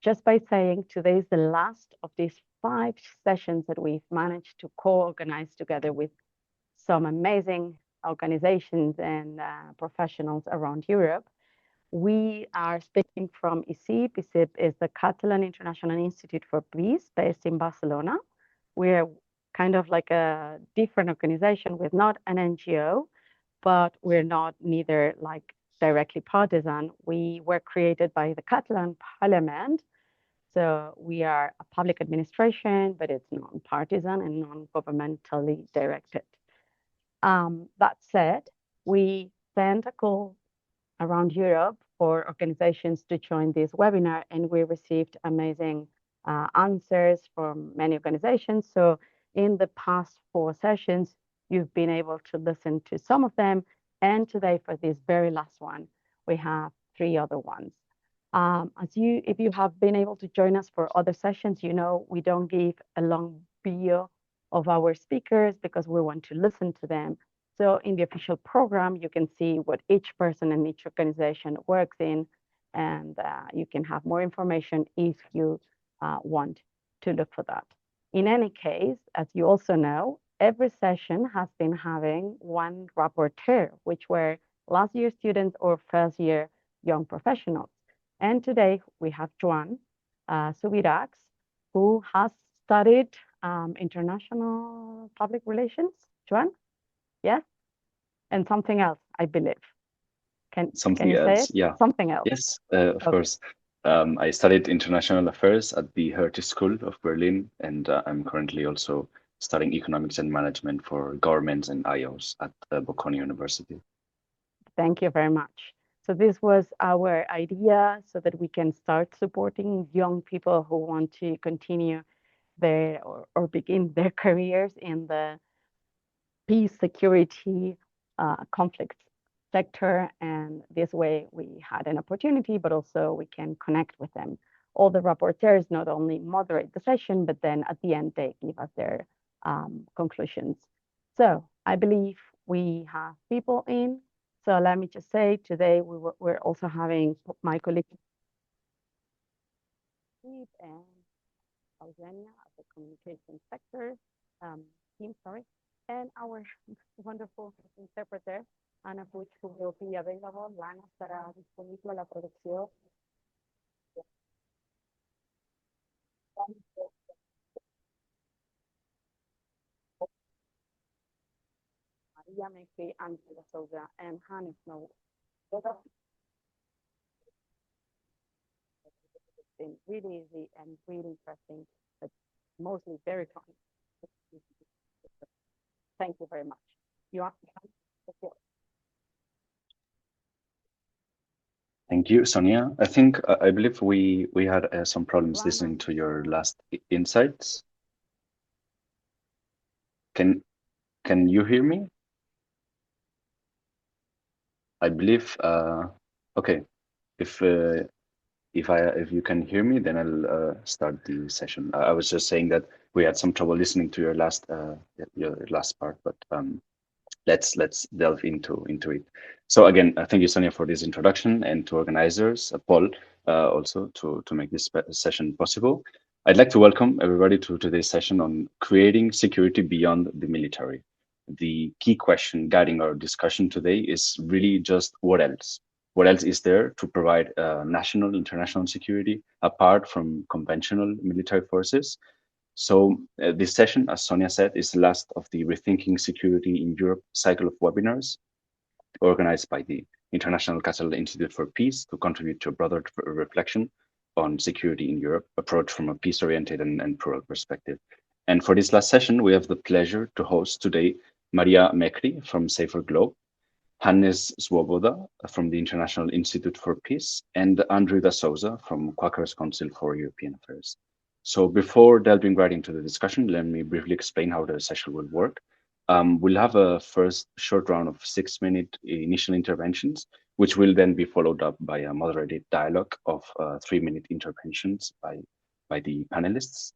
just by saying today is the last of these 5 sessions that we've managed to co-organize together with some amazing organizations and professionals around Europe. We are speaking from ICIP. ICIP is the Catalan International Institute for Peace based in Barcelona. We're kind of like a different organization. We're not an NGO, but we're not neither like directly partisan. We were created by the Catalan Parliament. So we are a public administration, but it's non-partisan and non-governmentally directed. That said, we sent a call around Europe for organizations to join this webinar, and we received amazing answers from many organizations. So in the past 4 sessions, you've been able to listen to some of them. And today, for this very last one, we have 3 other ones. If you have been able to join us for other sessions, you know we don't give a long bio of our speakers because we want to listen to them. So in the official program, you can see what each person and each organization works in, and you can have more information if you want to look for that. In any case, as you also know, every session has been having one rapporteur, which were last year students or first year young professionals. And today we have Joan Subirachs, who has studied international public relations. Joan? Yes? And something else, I believe. Can you say it? Yeah. Something else. Yes, of course. I studied international affairs at the Hertie School of Berlin, and I'm currently also studying economics and management for governments and IOs at Bocconi University. Thank you very much. So this was our idea so that we can start supporting young people who want to continue their or begin their careers in the peace, security, conflict sector. And this way we had an opportunity, but also we can connect with them. All the rapporteurs not only moderate the session, but then at the end, they give us their conclusions. So I believe we have people in. So let me just say today we're also having my colleague and Eugenia of the communication sector team, sorry, and our wonderful interpreter, Ana Puig, who will be available. Lana estará disponible a la producción. Maria Mekri, Andrew de Sousa, and Hannes Snow. It's been really easy and really interesting, but mostly very fun. Thank you very much. You are. Thank you, Sonia. I believe we had some problems listening to your last insights. Can you hear me? I believe okay. If you can hear me, then I'll start the session. I was just saying that we had some trouble listening to your last part, but let's delve into it. So again, thank you, Sonia, for this introduction, and to organizers, Paul, also to make this session possible. I'd like to welcome everybody to today's session on creating security beyond the military. The key question guiding our discussion today is really just what else? What else is there to provide national, international security apart from conventional military forces? So this session, as Sonia said, is the last of the Rethinking Security in Europe cycle of webinars organized by the International Castle Institute for Peace to contribute to a broader reflection on security in Europe, approached from a peace-oriented and plural perspective. And for this last session, we have the pleasure to host today Maria Mekri from SaferGlobe, Hannes Swoboda from the International Institute for Peace, and Andrew de Sousa from Quaker Council for European Affairs. So before delving right into the discussion, let me briefly explain how the session will work. We'll have a first short round of 6-minute initial interventions, which will then be followed up by a moderated dialogue of 3-minute interventions by the panelists.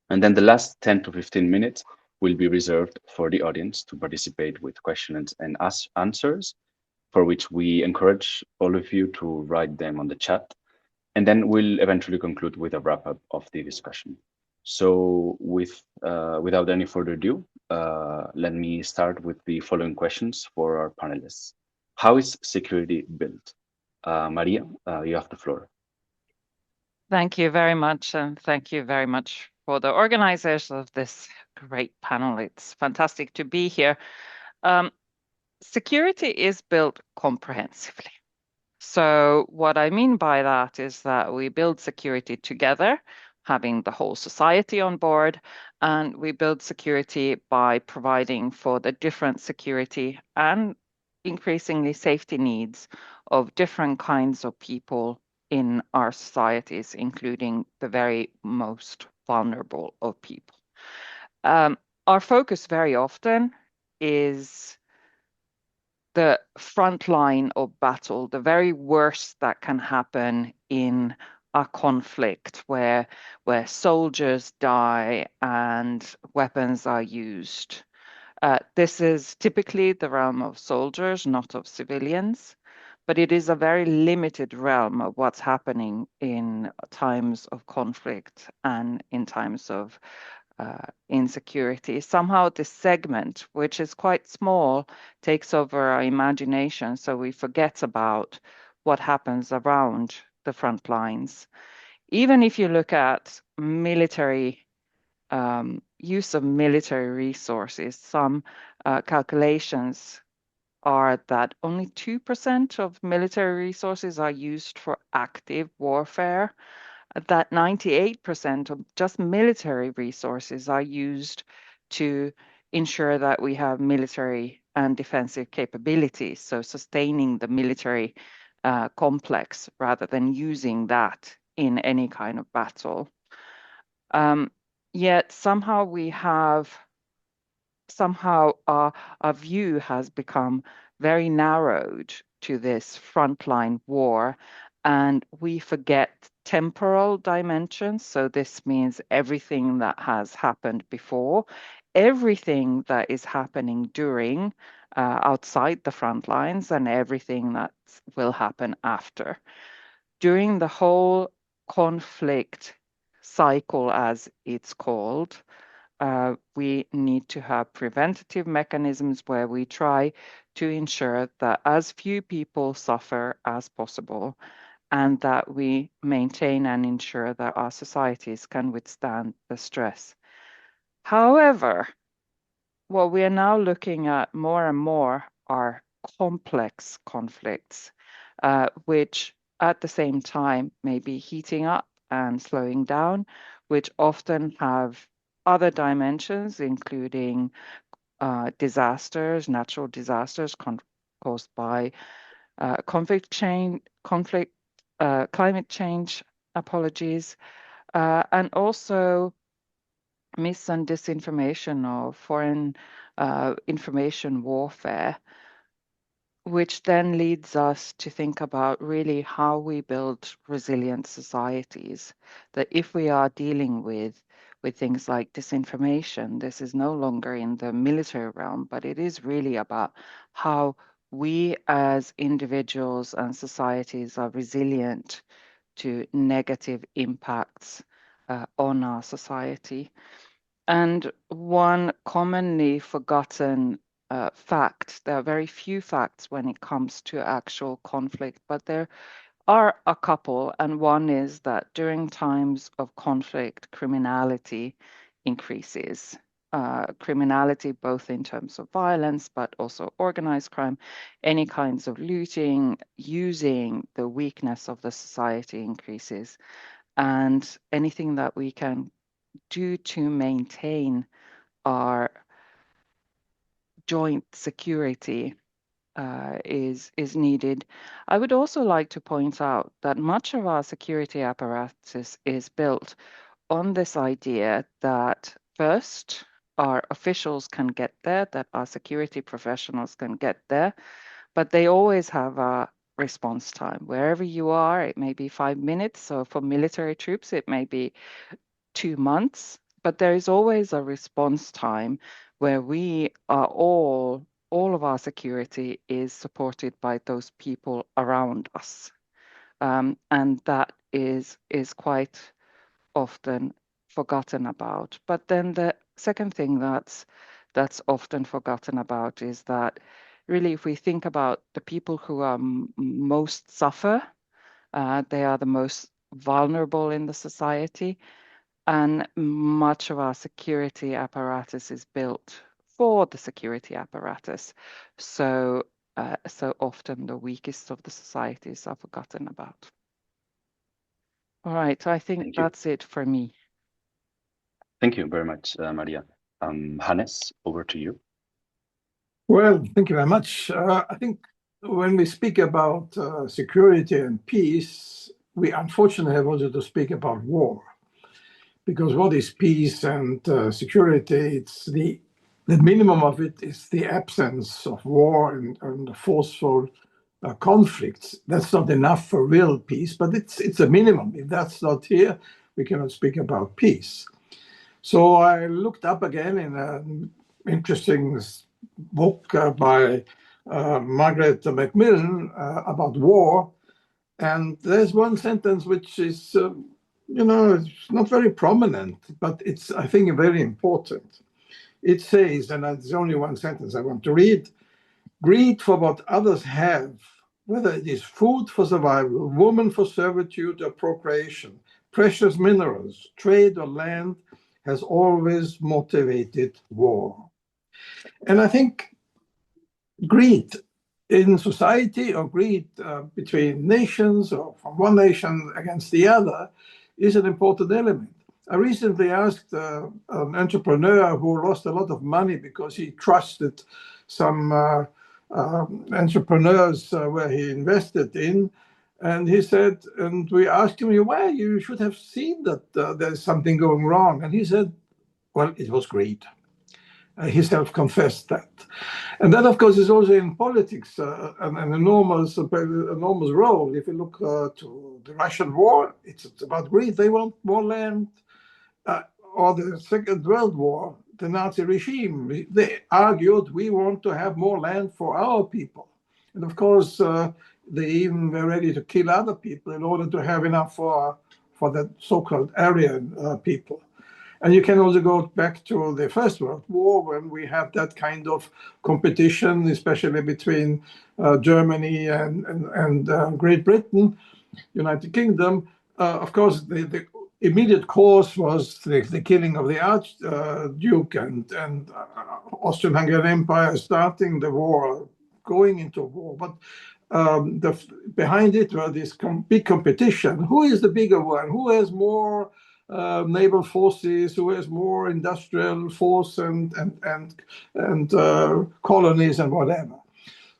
And then the last 10 to 15 minutes will be reserved for the audience to participate with questions and answers, for which we encourage all of you to write them on the chat. and then we'll eventually conclude with a wrap up of the discussion. So without any further ado, let me start with the following questions for our panelists. How is security built? Maria, you have the floor. Thank you very much, and thank you very much for the organizers of this great panel. It's fantastic to be here. Security is built comprehensively. So what I mean by that is that we build security together, having the whole society on board, and we build security by providing for the different security and increasingly safety needs of different kinds of people in our societies, including the very most vulnerable of people. Our focus very often is the front line of battle, the very worst that can happen in a conflict where soldiers die and weapons are used. This is typically the realm of soldiers, not of civilians, but it is a very limited realm of what's happening in times of conflict and in times of insecurity. Somehow this segment, which is quite small, takes over our imagination, so we forget about what happens around the front lines. Even if you look at military use of military resources, some calculations are that only 2% of military resources are used for active warfare, that 98% of just military resources are used to ensure that we have military and defensive capabilities, so sustaining the military complex rather than using that in any kind of battle. Yet somehow our view has become very narrowed to this frontline war, and we forget temporal dimensions. So this means everything that has happened before, everything that is happening during, outside the front lines, and everything that will happen after. During the whole conflict cycle, as it's called, we need to have preventative mechanisms where we try to ensure that as few people suffer as possible, and that we maintain and ensure that our societies can withstand the stress. However, what we are now looking at more and more are complex conflicts, which at the same time may be heating up and slowing down, which often have other dimensions, including disasters, natural disasters caused by climate change, and also mis and disinformation or foreign information warfare, which then leads us to think about really how we build resilient societies. That if we are dealing with things like disinformation, this is no longer in the military realm, but it is really about how we as individuals and societies are resilient to negative impacts on our society. And one commonly forgotten fact, there are very few facts when it comes to actual conflict, but there are a couple. And one is that during times of conflict, criminality increases. Criminality, both in terms of violence, but also organized crime, any kinds of looting, using the weakness of the society increases. And anything that we can do to maintain our joint security is needed. I would also like to point out that much of our security apparatus is built on this idea that first, our officials can get there, that our security professionals can get there, but they always have a response time. Wherever you are, it may be 5 minutes. So for military troops, it may be 2 months, but there is always a response time where we are all of our security is supported by those people around us. and that is quite often forgotten about. But then the second thing that's often forgotten about is that really, if we think about the people who are most suffer, they are the most vulnerable in the society, and much of our security apparatus is built for the security apparatus. So often the weakest of the societies are forgotten about. All right, I think that's it for me. Thank you very much, Maria. Hannes, over to you. Well, thank you very much. I think when we speak about security and peace, we unfortunately have also to speak about war. Because what is peace and security? It's the minimum of it is the absence of war and forceful conflicts. That's not enough for real peace, but it's a minimum. If that's not here, we cannot speak about peace. So I looked up again in an interesting book by Margaret Macmillan about war, and there's one sentence which is, it's not very prominent, but it's, I think, very important. It says, and it's only one sentence I want to read: greed for what others have, whether it is food for survival, woman for servitude or procreation, precious minerals, trade or land, has always motivated war. And I think greed in society, or greed between nations or from one nation against the other, is an important element. I recently asked an entrepreneur who lost a lot of money because he trusted some entrepreneurs where he invested in, and he said, and we asked him, why you should have seen that there's something going wrong, and he said, well, it was greed. He self-confessed that. And that, of course, is also in politics an enormous role. If you look to the Russian war, it's about greed. They want more land. Or the Second World War, the Nazi regime, they argued, we want to have more land for our people. And of course, they even were ready to kill other people in order to have enough for the so-called Aryan people. And you can also go back to the First World War, when we have that kind of competition, especially between Germany and Great Britain, United Kingdom. Of course, the immediate cause was the killing of the Archduke and Austrian-Hungarian Empire starting the war, going into war. But behind it were this big competition. Who is the bigger one? Who has more naval forces? Who has more industrial force and colonies and whatever?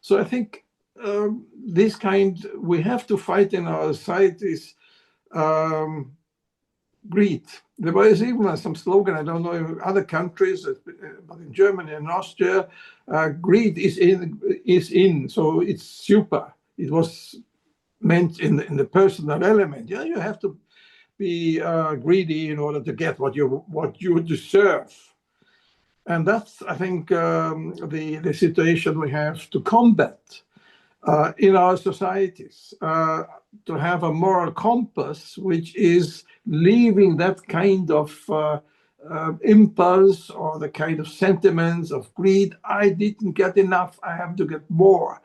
So I think this we have to fight in our societies greed. There was even some slogan, I don't know in other countries, but in Germany and Austria, greed is in, so it's super. It was meant in the personal element. Yeah, you have to be greedy in order to get what you deserve. And that's, I think, the situation we have to combat in our societies, to have a moral compass which is leaving that kind of impulse or the kind of sentiments of greed. I didn't get enough, I have to get more.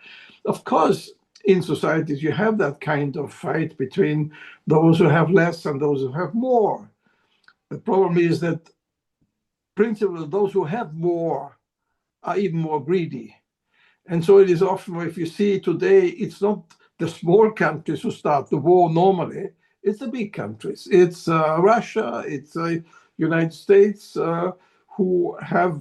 Of course, in societies, you have that kind of fight between those who have less and those who have more. The problem is that, principally, those who have more are even more greedy. And so it is often, if you see today, it's not the small countries who start the war normally, it's the big countries. It's Russia, it's United States who have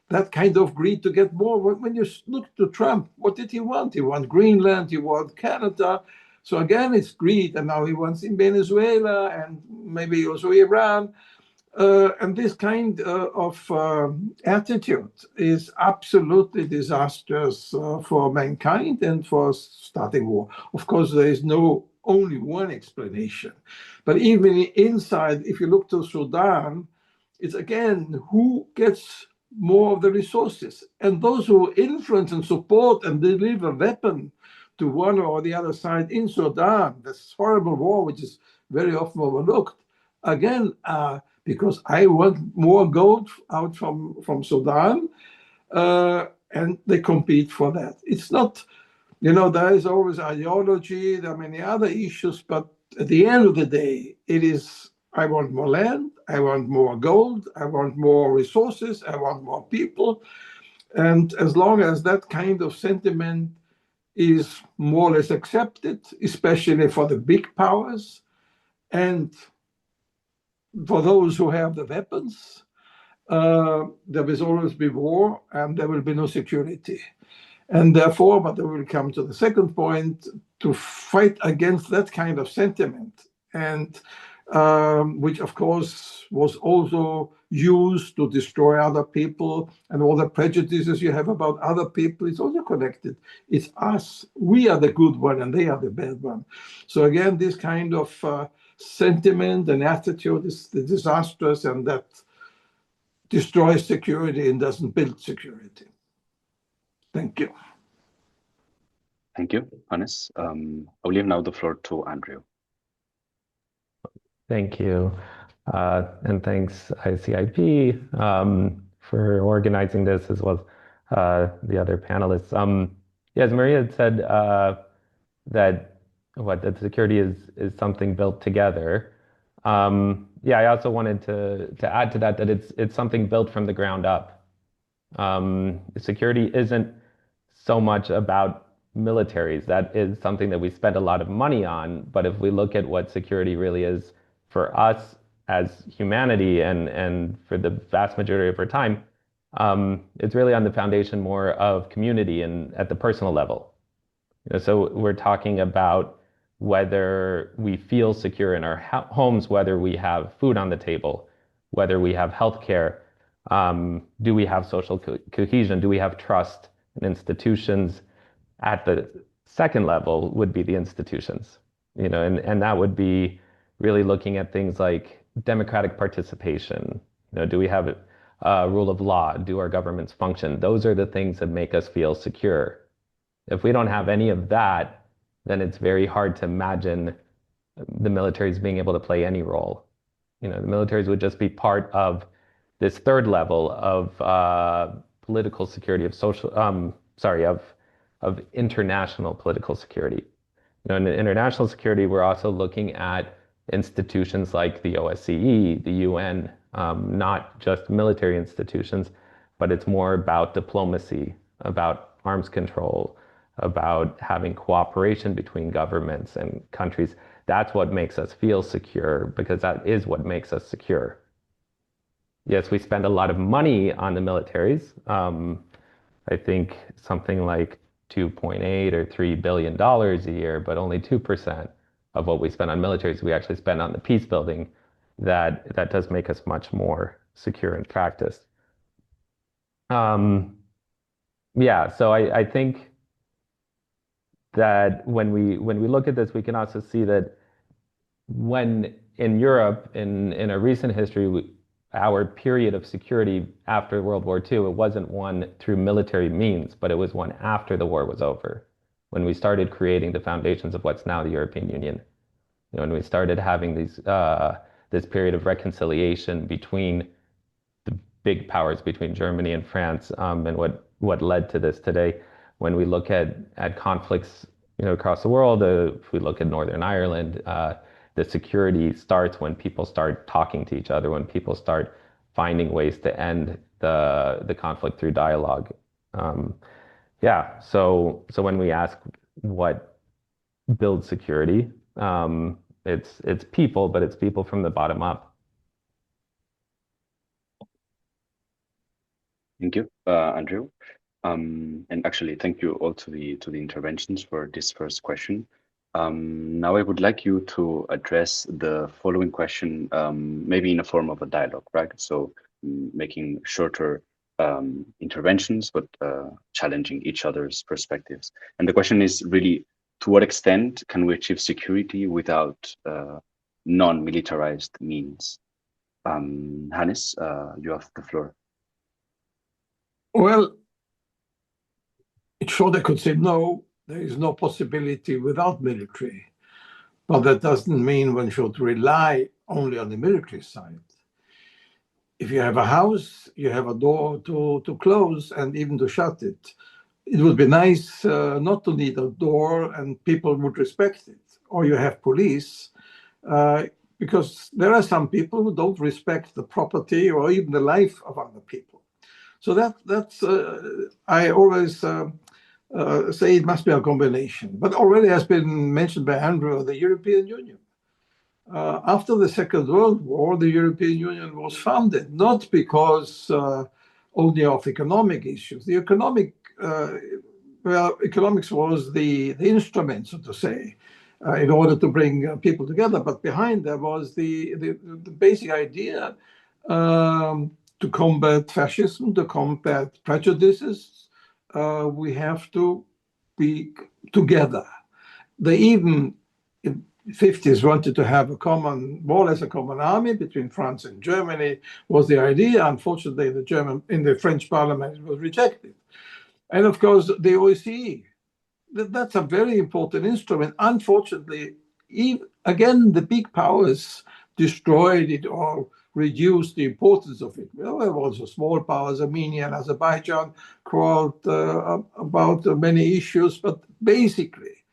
that kind of greed to get more. When you look to Trump, what did he want? He wants Greenland, he wants Canada. So again, it's greed, and now he wants in Venezuela and maybe also Iran. And this kind of attitude is absolutely disastrous for mankind and for starting war. Of course, there is only one explanation. But even inside, if you look to Sudan, it's again, who gets more of the resources? And those who influence and support and deliver weapons to one or the other side in Sudan, this horrible war, which is very often overlooked, again, because I want more gold out from Sudan, and they compete for that. It's not, there is always ideology, there are many other issues, but at the end of the day, it is, I want more land, I want more gold, I want more resources, I want more people. And as long as that kind of sentiment is more or less accepted, especially for the big powers and for those who have the weapons, there will always be war and there will be no security. And therefore, but I will come to the second point, to fight against that kind of sentiment, and which of course was also used to destroy other people, and all the prejudices you have about other people, it's also connected. It's us. We are the good one and they are the bad one. So again, this kind of sentiment and attitude is disastrous, and that destroys security and doesn't build security. Thank you. Thank you, Hannes. I'll leave now the floor to Andrew. Thank you. And thanks, ICIP, for organizing this, as well as the other panelists. As Maria had said, that security is something built together. I also wanted to add to that it's something built from the ground up. Security isn't so much about militaries. That is something that we spend a lot of money on. But if we look at what security really is for us as humanity and for the vast majority of our time, it's really on the foundation more of community and at the personal level. So we're talking about whether we feel secure in our homes, whether we have food on the table, whether we have healthcare, do we have social cohesion, do we have trust in institutions. At the second level would be the institutions, and that would be really looking at things like democratic participation. Do we have a rule of law? Do our governments function? Those are the things that make us feel secure. If we don't have any of that, then it's very hard to imagine the militaries being able to play any role. The militaries would just be part of this third level of political security, of international political security. In international security, we're also looking at institutions like the OSCE, the UN, not just military institutions, but it's more about diplomacy, about arms control, about having cooperation between governments and countries. That's what makes us feel secure, because that is what makes us secure. Yes, we spend a lot of money on the militaries. I think something like $2.8 or $3 billion a year, but only 2% of what we spend on militaries we actually spend on the peace building. That does make us much more secure in practice. So I think that when we look at this, we can also see that when in Europe, in a recent history, our period of security after World War II, it wasn't one through military means, but it was one after the war was over, when we started creating the foundations of what's now the European Union. When we started having this period of reconciliation between the big powers, between Germany and France, and what led to this today. When we look at conflicts, across the world, if we look at Northern Ireland, the security starts when people start talking to each other, when people start finding ways to end the conflict through dialogue. So when we ask what builds security, it's people, but it's people from the bottom up. Thank you, Andrew. And actually, thank you all to the interventions for this first question. Now I would like you to address the following question, maybe in a form of a dialogue, right? So making shorter interventions, but challenging each other's perspectives. And the question is really, to what extent can we achieve security without non-militarized means? Hannes, you have the floor. Well, in short, I could say no, there is no possibility without military. But that doesn't mean one should rely only on the military side. If you have a house, you have a door to close and even to shut it. It would be nice not to need a door and people would respect it. Or you have police, because there are some people who don't respect the property or even the life of other people. So that's I always say it must be a combination. But already has been mentioned by Andrew, the European Union. After the Second World War, the European Union was founded not because only of economic issues. The economics was the instrument, so to say, in order to bring people together. But behind there was the basic idea to combat fascism, to combat prejudices. We have to be together. They even in the 50s wanted to have more or less a common army between France and Germany was the idea. Unfortunately, in the French parliament, it was rejected. And of course, the OSCE, that's a very important instrument. Unfortunately, again, the big powers destroyed it or reduced the importance of it. Well, there were also small powers, Armenia and Azerbaijan, quarreled about many issues, but basically,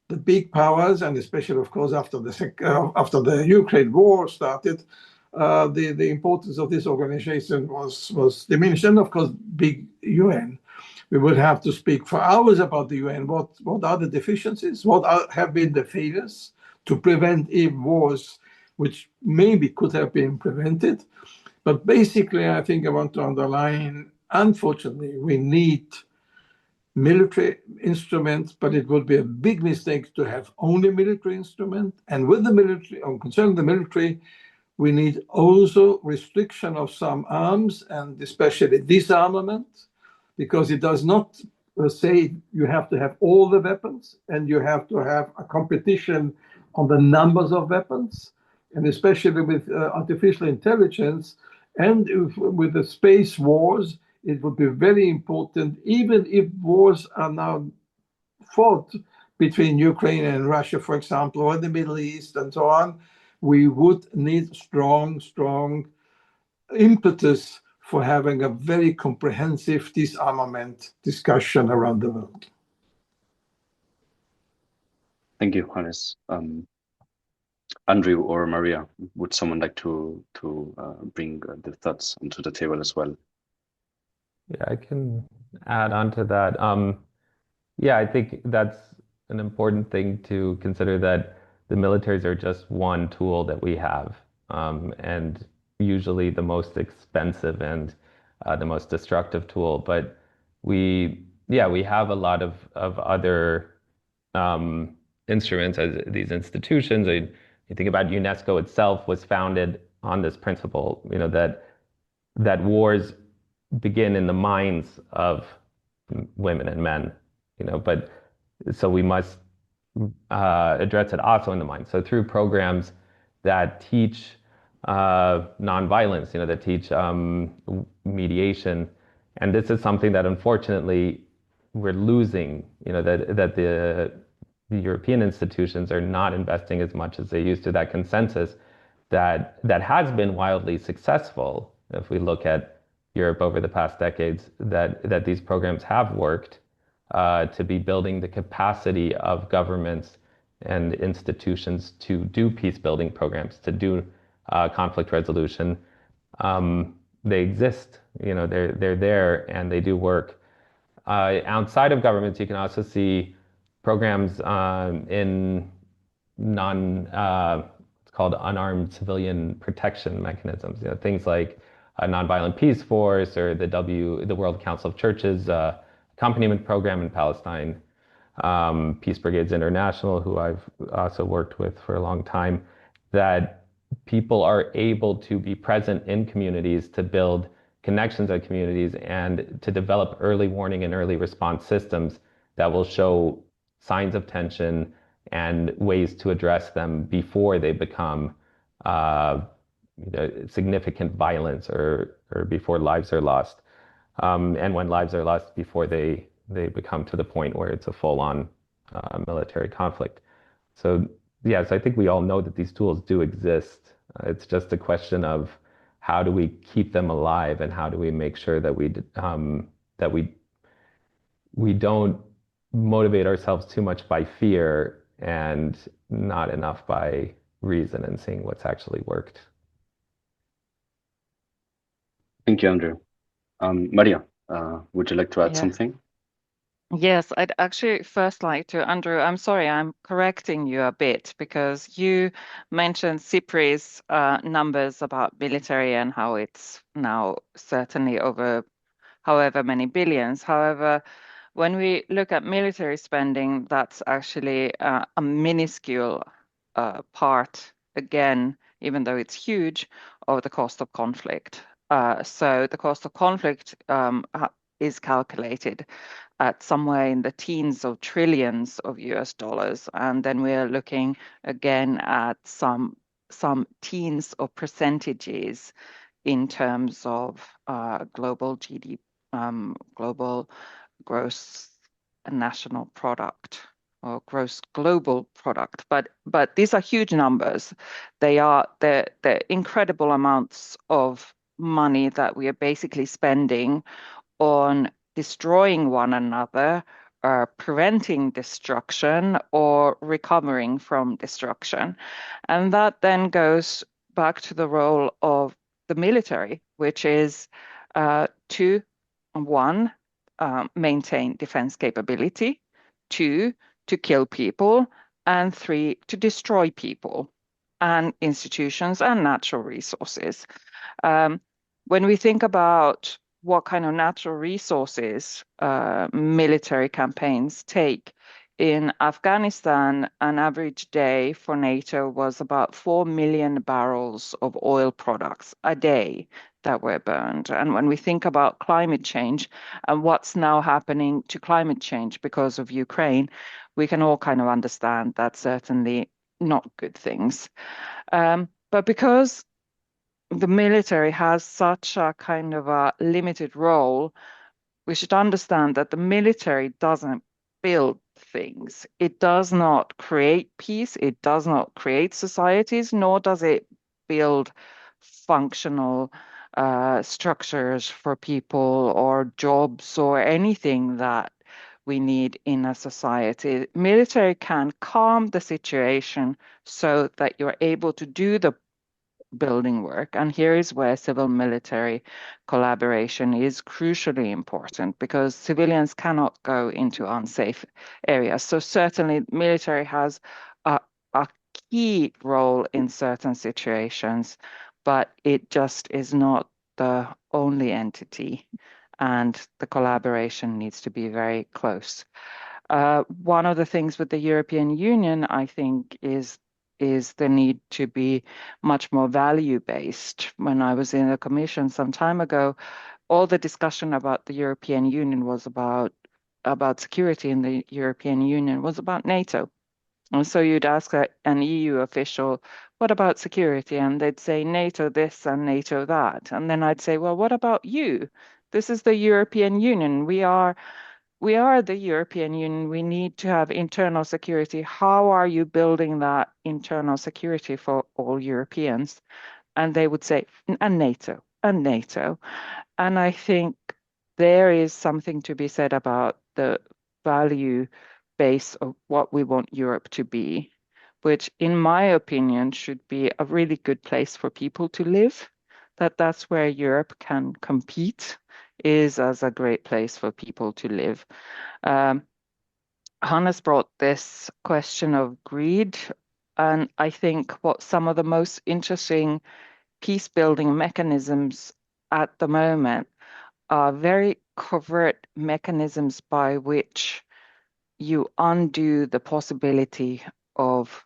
the big powers, and especially, of course, after the Ukraine war started, the importance of this organization was diminished. And of course, big UN. We would have to speak for hours about the UN. What are the deficiencies? Have been the failures to prevent even wars, which maybe could have been prevented? But basically, I think I want to underline, unfortunately, we need military instruments, but it would be a big mistake to have only military instruments. And with the military, concerning the military, we need also restriction of some arms and especially disarmament, because it does not say you have to have all the weapons and you have to have a competition on the numbers of weapons, and especially with artificial intelligence and with the space wars, it would be very important, even if wars are now fought between Ukraine and Russia, for example, or the Middle East and so on, we would need strong impetus for having a very comprehensive disarmament discussion around the world. Thank you, Hannes. Andrew or Maria, would someone like to bring the thoughts onto the table as well? Yeah, I can add on to that. Yeah, I think that's an important thing to consider, that the militaries are just one tool that we have, and usually the most expensive and the most destructive tool. But we have a lot of other instruments as these institutions. You think about UNESCO itself was founded on this principle, that wars begin in the minds of women and men, but so we must address it also in the mind. So through programs that teach nonviolence, that teach mediation, and this is something that unfortunately we're losing, that the European institutions are not investing as much as they used to. That consensus that has been wildly successful, if we look at Europe over the past decades, that these programs have worked to be building the capacity of governments and institutions to do peace building programs, to do conflict resolution. They exist, they're there and they do work. Outside of governments, you can also see programs in it's called unarmed civilian protection mechanisms. Things like a nonviolent peace force, or the World Council of Churches accompaniment program in Palestine, Peace Brigades International, who I've also worked with for a long time, that people are able to be present in communities to build connections at communities and to develop early warning and early response systems that will show signs of tension and ways to address them before they become significant violence or before lives are lost. And when lives are lost, before they they become to the point where it's a full-on military conflict. So yes, I think we all know that these tools do exist. It's just a question of how do we keep them alive, and how do we make sure that we don't motivate ourselves too much by fear and not enough by reason and seeing what's actually worked. Thank you, Andrew. Maria, would you like to add something? Yes, I'd actually first like to, Andrew, I'm sorry, I'm correcting you a bit, because you mentioned SIPRI's numbers about military and how it's now certainly over however many billions. However, when we look at military spending, that's actually a minuscule part, again, even though it's huge, of the cost of conflict. So the cost of conflict is calculated at somewhere in the teens of trillions of US dollars. And then we are looking again at some teens of percentages in terms of global GDP, global gross national product or gross global product. But these are huge numbers. They're incredible amounts of money that we are basically spending on destroying one another, preventing destruction, or recovering from destruction. And that then goes back to the role of the military, which is to, one, maintain defense capability, two, to kill people, and three, to destroy people and institutions and natural resources. When we think about what kind of natural resources military campaigns take, in Afghanistan, an average day for NATO was about 4 million barrels of oil products a day that were burned. And when we think about climate change and what's now happening to climate change because of Ukraine, we can all kind of understand that's certainly not good things. But because the military has such a kind of a limited role, we should understand that the military doesn't build things. It does not create peace. It does not create societies, nor does it build functional structures for people or jobs or anything that we need in a society. Military can calm the situation so that you're able to do the building work. And here is where civil-military collaboration is crucially important, because civilians cannot go into unsafe areas. So certainly military has a key role in certain situations, but it just is not the only entity, and the collaboration needs to be very close. One of the things with the European Union, I think, is the need to be much more value-based. When I was in the Commission some time ago, all the discussion about the European Union was about security in the European Union was about NATO. And so you'd ask an EU official, what about security? And they'd say NATO this and NATO that. And then I'd say, well, what about you? This is the European Union. We are the European Union. We need to have internal security. How are you building that internal security for all Europeans? And they would say, and NATO, and NATO. And I think there is something to be said about the value base of what we want Europe to be, which in my opinion should be a really good place for people to live. That's where Europe can compete, is as a great place for people to live. Hannes brought this question of greed, and I think what some of the most interesting peace building mechanisms at the moment are very covert mechanisms by which you undo the possibility of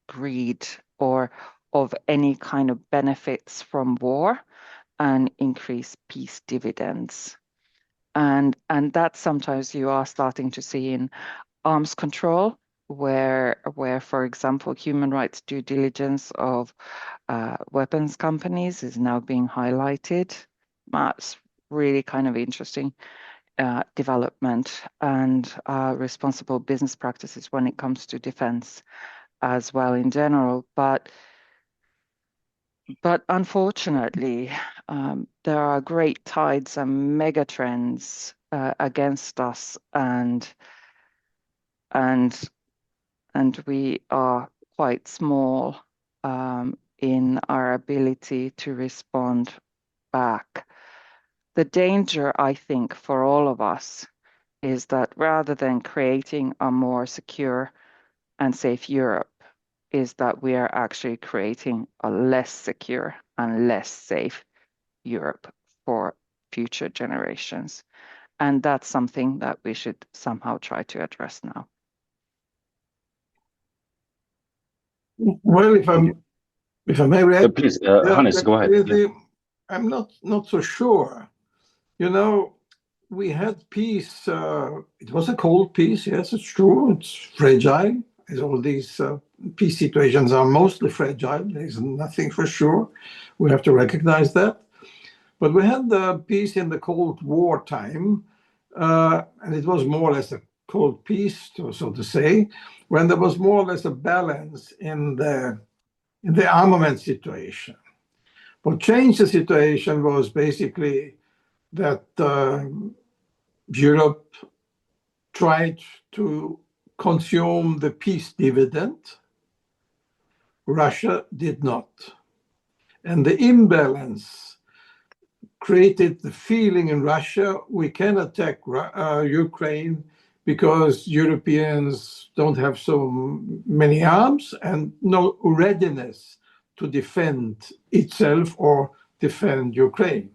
greed or of any kind of benefits from war and increase peace dividends. And that sometimes you are starting to see in arms control, where for example, human rights due diligence of weapons companies is now being highlighted. That's really kind of interesting. development and responsible business practices when it comes to defense as well in general. But unfortunately, there are great tides and mega trends against us, and we are quite small in our ability to respond back. The danger, I think, for all of us is that rather than creating a more secure and safe Europe, is that we are actually creating a less secure and less safe Europe for future generations. And that's something that we should somehow try to address now. Well, if I may react, please, Hannes, go ahead. I'm not so sure. You know, we had peace. It was a cold peace. Yes, it's true. It's fragile. As all these peace situations are mostly fragile. There's nothing for sure. We have to recognize that. But we had the peace in the Cold War time, and it was more or less a cold peace, so to say, when there was more or less a balance in the armament situation. What changed the situation was basically that Europe tried to consume the peace dividend. Russia did not. And the imbalance created the feeling in Russia, we can attack Ukraine because Europeans don't have so many arms and no readiness to defend itself or defend Ukraine.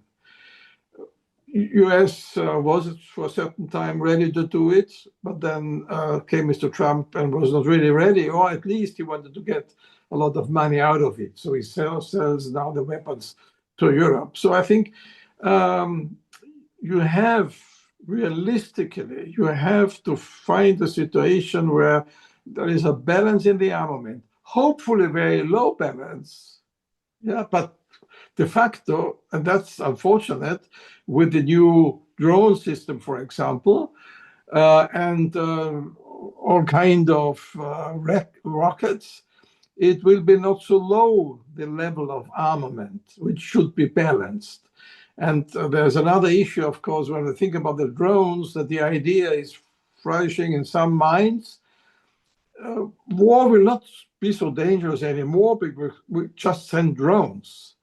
US was for a certain time ready to do it, but then came Mr. Trump and was not really ready, or at least he wanted to get a lot of money out of it. So he sells now the weapons to Europe. So I think you have, realistically, you have to find a situation where there is a balance in the armament, hopefully very low balance, yeah, but de facto, and that's unfortunate, with the new drone system, for example, and all kind of rockets, it will be not so low, the level of armament, which should be balanced. And there's another issue, of course, when we think about the drones, that the idea is flourishing in some minds. War will not be so dangerous anymore because we just send drones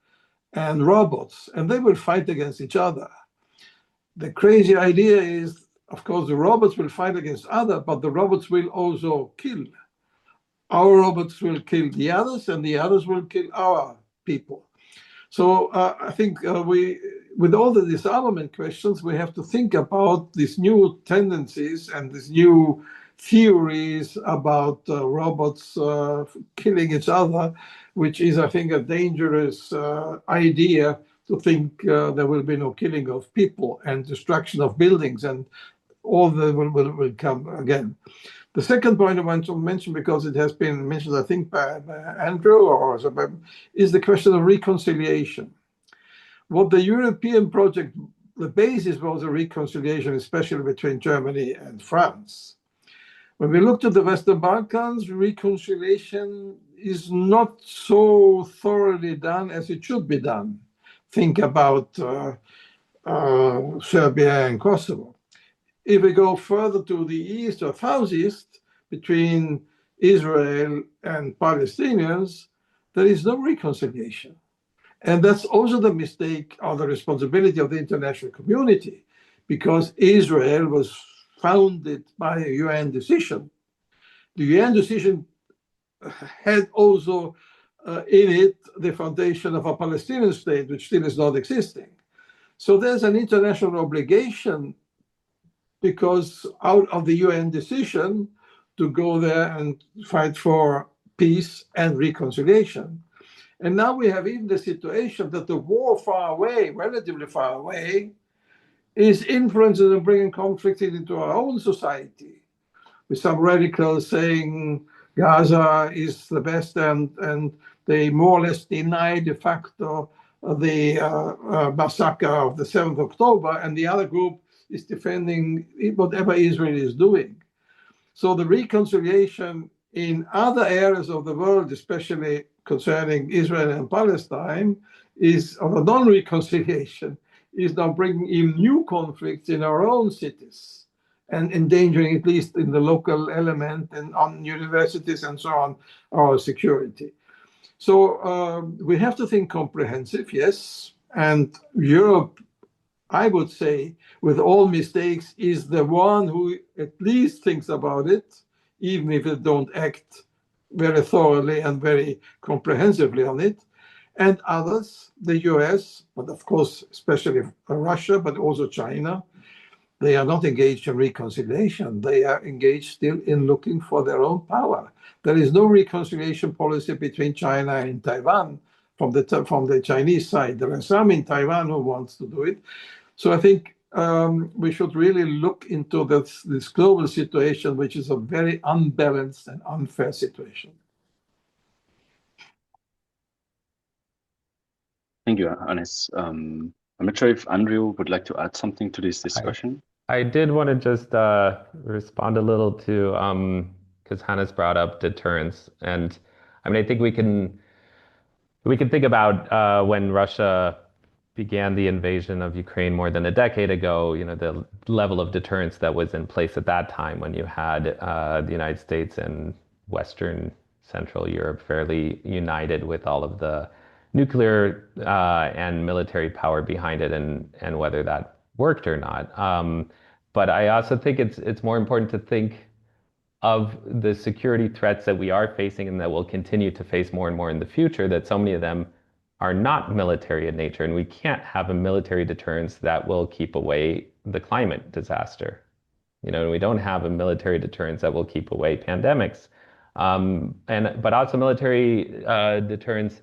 and robots, and they will fight against each other. The crazy idea is, of course, the robots will fight against others, but the robots will also kill. Our robots will kill the others, and the others will kill our people. So I think with all the disarmament questions, we have to think about these new tendencies and these new theories about robots killing each other, which is, I think, a dangerous idea to think there will be no killing of people and destruction of buildings, and all that will come again. The second point I want to mention, because it has been mentioned, I think, by Andrew, is the question of reconciliation. What the European project, the basis was a reconciliation, especially between Germany and France. When we looked at the Western Balkans, reconciliation is not so thoroughly done as it should be done. Think about Serbia and Kosovo. If we go further to the east or southeast, between Israel and Palestinians, there is no reconciliation. And that's also the mistake or the responsibility of the international community, because Israel was founded by a UN decision. The UN decision had also in it the foundation of a Palestinian state, which still is not existing. So there's an international obligation, because out of the UN decision, to go there and fight for peace and reconciliation. And now we have even the situation that the war far away, relatively far away, is influencing and bringing conflict into our own society, with some radicals saying Gaza is the best, and they more or less deny de facto the massacre of the 7th of October, and the other group is defending whatever Israel is doing. So the reconciliation in other areas of the world, especially concerning Israel and Palestine, or the non-reconciliation, is now bringing in new conflicts in our own cities and endangering, at least in the local element and on universities and so on, our security. So we have to think comprehensive, yes. And Europe, I would say, with all mistakes, is the one who at least thinks about it, even if it don't act very thoroughly and very comprehensively on it. And others, the US, but of course, especially Russia, but also China, they are not engaged in reconciliation. They are engaged still in looking for their own power. There is no reconciliation policy between China and Taiwan from the Chinese side. There are some in Taiwan who wants to do it. So I think we should really look into this global situation, which is a very unbalanced and unfair situation. Thank you, Hannes. I'm not sure if Andrew would like to add something to this discussion. I did want to just respond a little to because Hannes brought up deterrence, and I mean I think we can think about when Russia began the invasion of Ukraine more than a decade ago. You know, the level of deterrence that was in place at that time when you had the United States and Western Central Europe fairly united with all of the nuclear and military power behind it, and whether that worked or not. But I also think it's more important to think of the security threats that we are facing and that we'll continue to face more and more in the future, that so many of them are not military in nature, and we can't have a military deterrence that will keep away the climate disaster. You know, we don't have a military deterrence that will keep away pandemics. But also military deterrence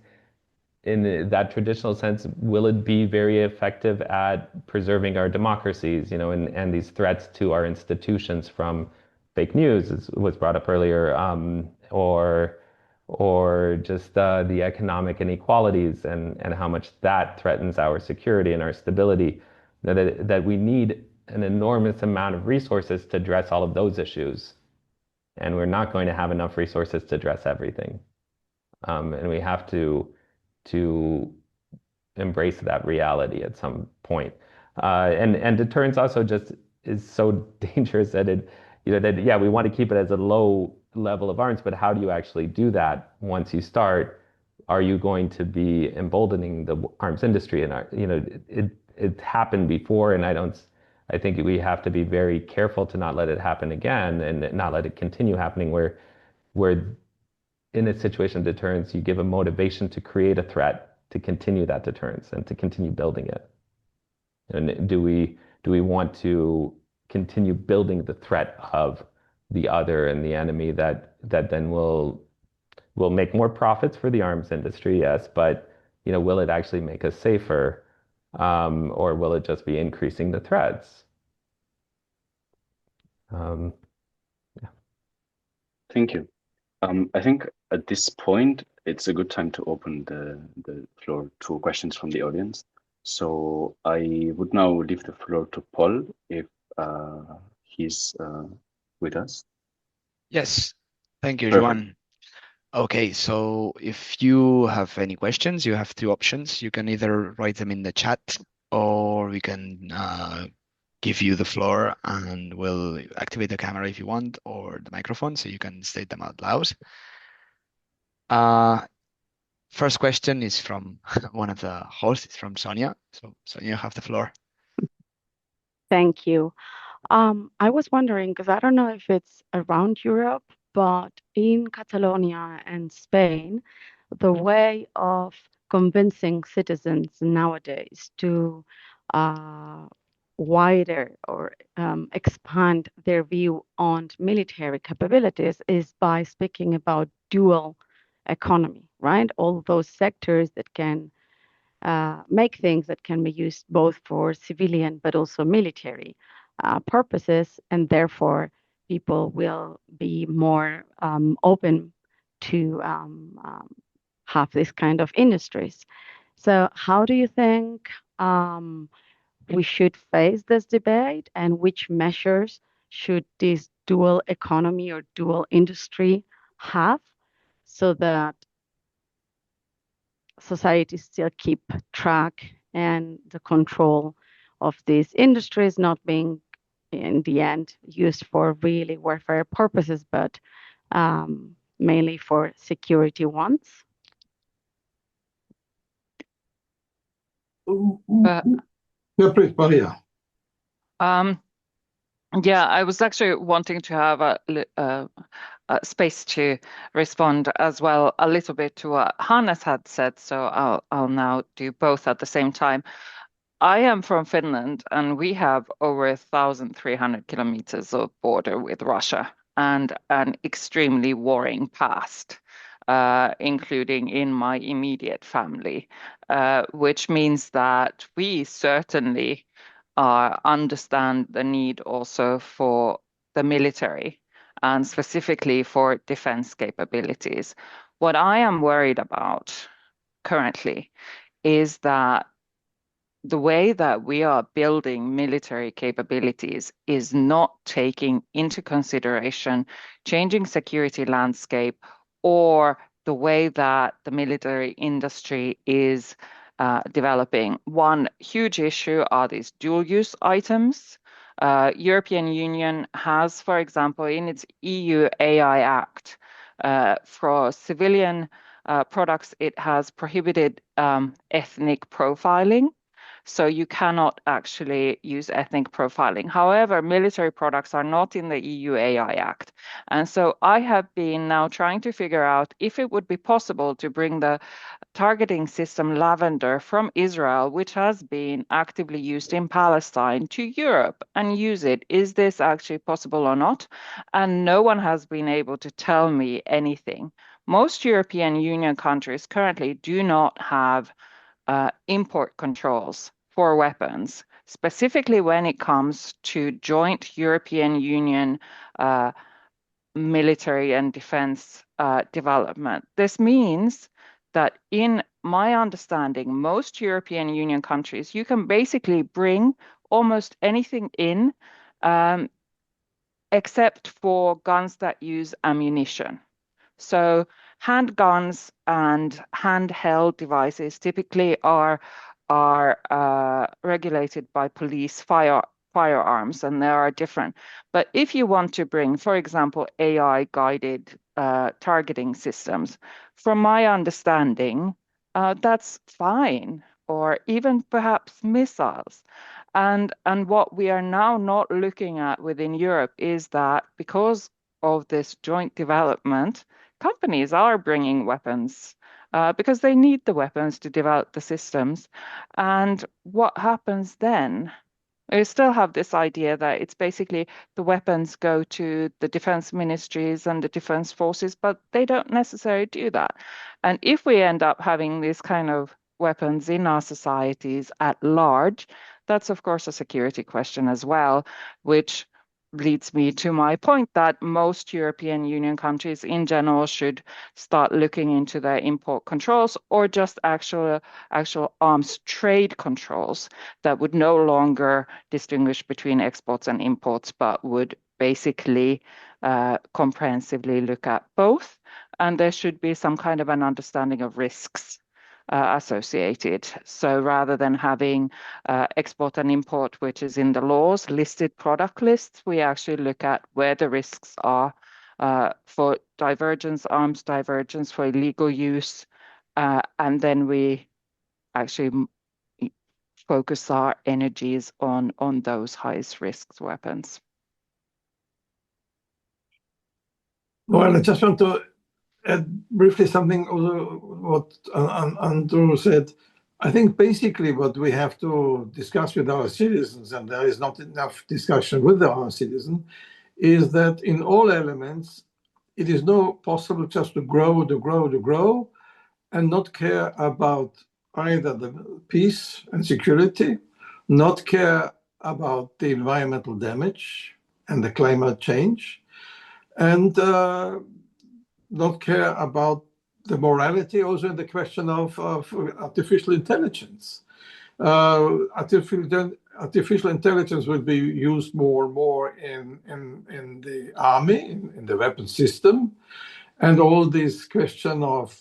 in that traditional sense, will it be very effective at preserving our democracies, you know, and these threats to our institutions from fake news, as was brought up earlier, or just the economic inequalities and how much that threatens our security and our stability, that we need an enormous amount of resources to address all of those issues. And we're not going to have enough resources to address everything. And we have to embrace that reality at some point. And deterrence also just is so dangerous that we want to keep it as a low level of arms, but how do you actually do that once you start? Are you going to be emboldening the arms industry? And it happened before, and I think we have to be very careful to not let it happen again and not let it continue happening where in a situation of deterrence, you give a motivation to create a threat to continue that deterrence and to continue building it. And do we want to continue building the threat of the other and the enemy that then will make more profits for the arms industry? Yes, but will it actually make us safer, or will it just be increasing the threats? Yeah. Thank you. I think at this point, it's a good time to open the floor to questions from the audience. So I would now leave the floor to Paul if he's with us. Yes, thank you, Perfect. Joan. Okay, so if you have any questions, you have two options. You can either write them in the chat, or we can give you the floor and we'll activate the camera if you want, or the microphone, so you can state them out loud. First question is from one of the hosts, it's from Sonia. So Sonia, you have the floor. Thank you. I was wondering, because I don't know if it's around Europe, but in Catalonia and Spain, the way of convincing citizens nowadays to wider or expand their view on military capabilities is by speaking about dual economy, right? All those sectors that can make things that can be used both for civilian but also military purposes, and therefore people will be more open to have this kind of industries. So how do you think we should face this debate and which measures should this dual economy or dual industry have so that society still keep track and the control of these industries not being in the end used for really warfare purposes, but mainly for security ones. Yeah, please, Maria. Yeah, I was actually wanting to have a space to respond as well a little bit to what Hannes had said, so I'll now do both at the same time. I am from Finland, and we have over 1,300 kilometers of border with Russia and an extremely warring past, including in my immediate family, which means that we certainly understand the need also for the military and specifically for defense capabilities. What I am worried about currently is that the way that we are building military capabilities is not taking into consideration changing security landscape or the way that the military industry is developing. One huge issue are these dual-use items. European Union has, for example, in its EU AI Act, for civilian products, it has prohibited ethnic profiling. So you cannot actually use ethnic profiling. However, military products are not in the EU AI Act. And so I have been now trying to figure out if it would be possible to bring the targeting system Lavender from Israel, which has been actively used in Palestine, to Europe and use it. Is this actually possible or not? And no one has been able to tell me anything. Most European Union countries currently do not have import controls for weapons, specifically when it comes to joint European Union military and defense development. This means that in my understanding, most European Union countries, you can basically bring almost anything in except for guns that use ammunition. So handguns and handheld devices typically are regulated by police firearms, and they are different. But if you want to bring, for example, AI-guided targeting systems, from my understanding, that's fine, or even perhaps missiles. And what we are now not looking at within Europe is that because of this joint development, companies are bringing weapons because they need the weapons to develop the systems. And what happens then? We still have this idea that it's basically the weapons go to the defense ministries and the defense forces, but they don't necessarily do that. And if we end up having these kind of weapons in our societies at large, that's of course a security question as well, which leads me to my point that most European Union countries in general should start looking into their import controls or just actual arms trade controls that would no longer distinguish between exports and imports, but would basically comprehensively look at both. And there should be some kind of an understanding of risks associated. So rather than having export and import, which is in the laws, listed product lists, we actually look at where the risks are for divergence, arms divergence, for illegal use, and then we actually focus our energies on those highest risk weapons. Well, I just want to add briefly something also what Andrew said. I think basically what we have to discuss with our citizens, and there is not enough discussion with our citizens, is that in all elements, it is not possible just to grow, and not care about either the peace and security, not care about the environmental damage and the climate change, and not care about the morality, also in the question of artificial intelligence. Artificial artificial intelligence will be used more and more in the army, in the weapon system, and all this question of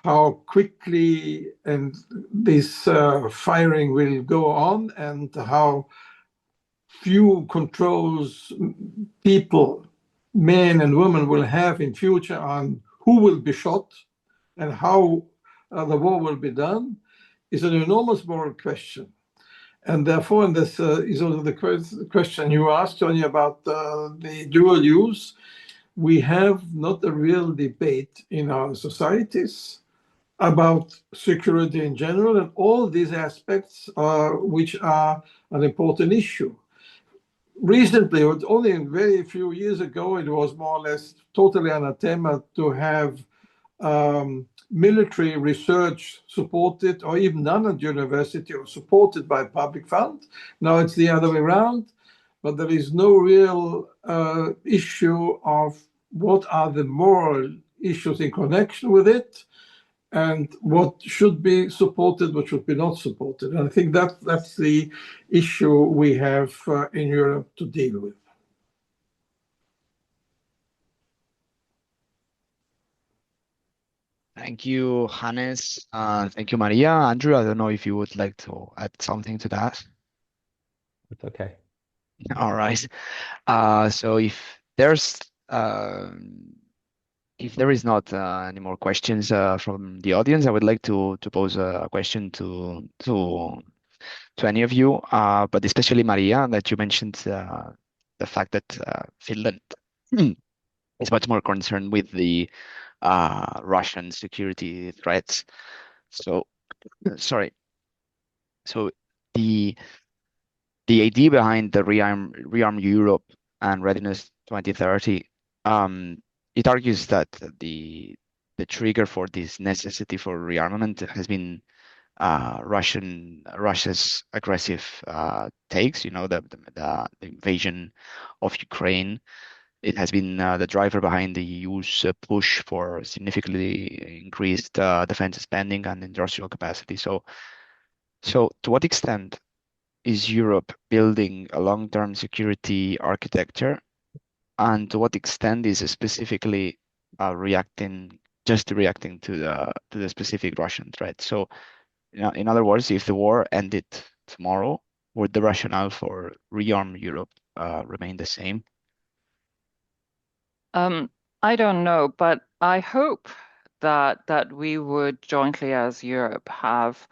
how quickly and this firing will go on, and how few controls people, men and women, will have in future on who will be shot and how the war will be done is an enormous moral question. And therefore, and this is also the question you asked, Tony, about the dual use. We have not a real debate in our societies about security in general and all these aspects which are an important issue. Recently, only very few years ago, it was more or less totally anathema to have military research supported or even done at university or supported by public funds. Now it's the other way around, but there is no real issue of what are the moral issues in connection with it and what should be supported, what should be not supported. And I think that's the issue we have in Europe to deal with. Thank you, Hannes. Thank you, Maria. Andrew, I don't know if you would like to add something to that. It's okay. All right. So if there is not any more questions from the audience, I would like to pose a question to any of you, but especially Maria, that you mentioned the fact that Finland is much more concerned with the Russian security threats. So, sorry. So the idea behind the Rearm Europe and Readiness 2030, it argues that the trigger for this necessity for rearmament has been Russia's aggressive takes. You know, the invasion of Ukraine. It has been the driver behind the EU's push for significantly increased defense spending and industrial capacity. So to what extent is Europe building a long-term security architecture, and to what extent is it specifically reacting to the specific Russian threat? So, in other words, if the war ended tomorrow, would the rationale for rearm Europe remain the same? I don't know, but I hope that we would jointly as Europe have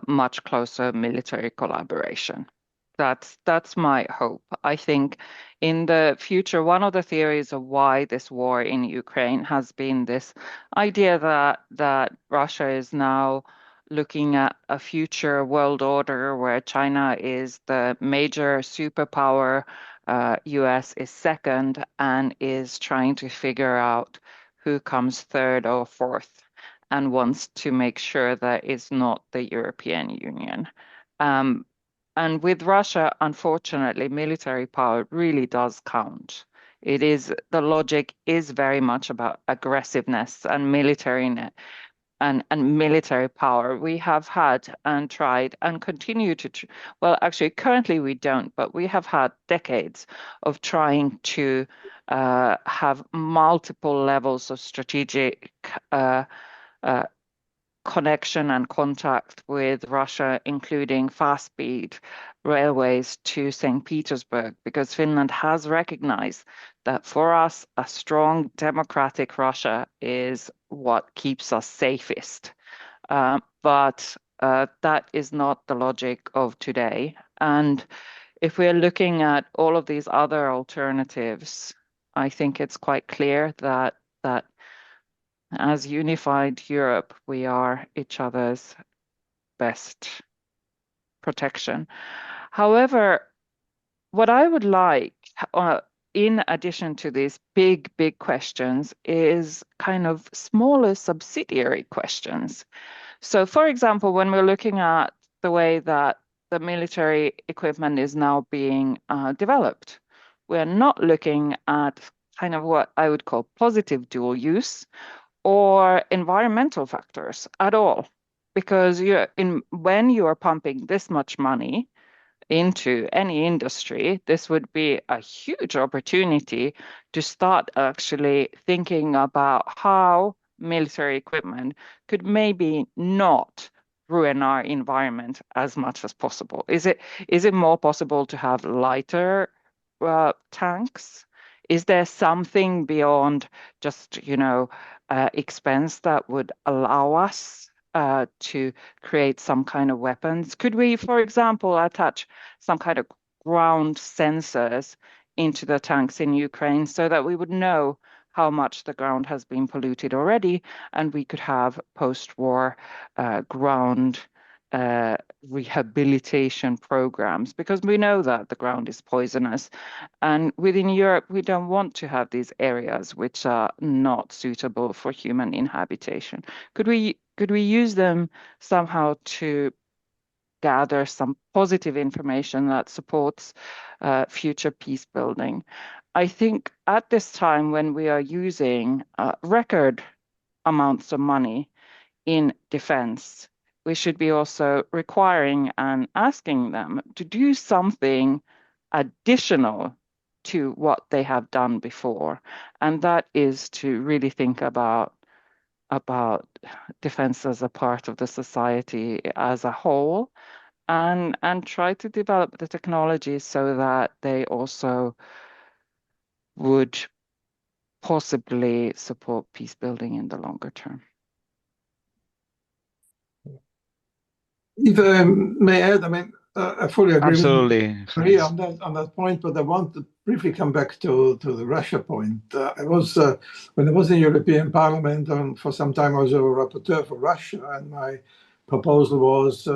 much closer military collaboration. That's my hope. I think in the future, one of the theories of why this war in Ukraine has been this idea that Russia is now looking at a future world order where China is the major superpower, US is second, and is trying to figure out who comes third or fourth, and wants to make sure that it's not the European Union. And with Russia, unfortunately, military power really does count. The logic is very much about aggressiveness and military power. We have had and tried and continue to, well, actually, currently we don't, but we have had decades of trying to have multiple levels of strategic connection and contact with Russia, including fast-speed railways to St. Petersburg, because Finland has recognized that for us, a strong democratic Russia is what keeps us safest. But that is not the logic of today. And if we're looking at all of these other alternatives, I think it's quite clear that as unified Europe, we are each other's best protection. However, what I would like, in addition to these big questions, is kind of smaller subsidiary questions. So, for example, when we're looking at the way that the military equipment is now being developed, we're not looking at kind of what I would call positive dual use or environmental factors at all, because when you are pumping this much money into any industry, this would be a huge opportunity to start actually thinking about how military equipment could maybe not ruin our environment as much as possible. Is it more possible to have lighter tanks? Is there something beyond just, expense that would allow us to create some kind of weapons? Could we, for example, attach some kind of ground sensors into the tanks in Ukraine so that we would know how much the ground has been polluted already, and we could have post-war ground rehabilitation programs, because we know that the ground is poisonous. And within Europe, we don't want to have these areas which are not suitable for human inhabitation. Could we use them somehow to gather some positive information that supports future peace building? I think at this time, when we are using record amounts of money in defense, we should be also requiring and asking them to do something additional to what they have done before. And that is to really think about defense as a part of the society as a whole, and try to develop the technology so that they also would possibly support peace building in the longer term. If I may add, I mean, I fully agree Absolutely. with Maria on that point, but I want to briefly come back to the Russia point. I was when I was in European Parliament, and for some time I was a rapporteur for Russia, and my proposal was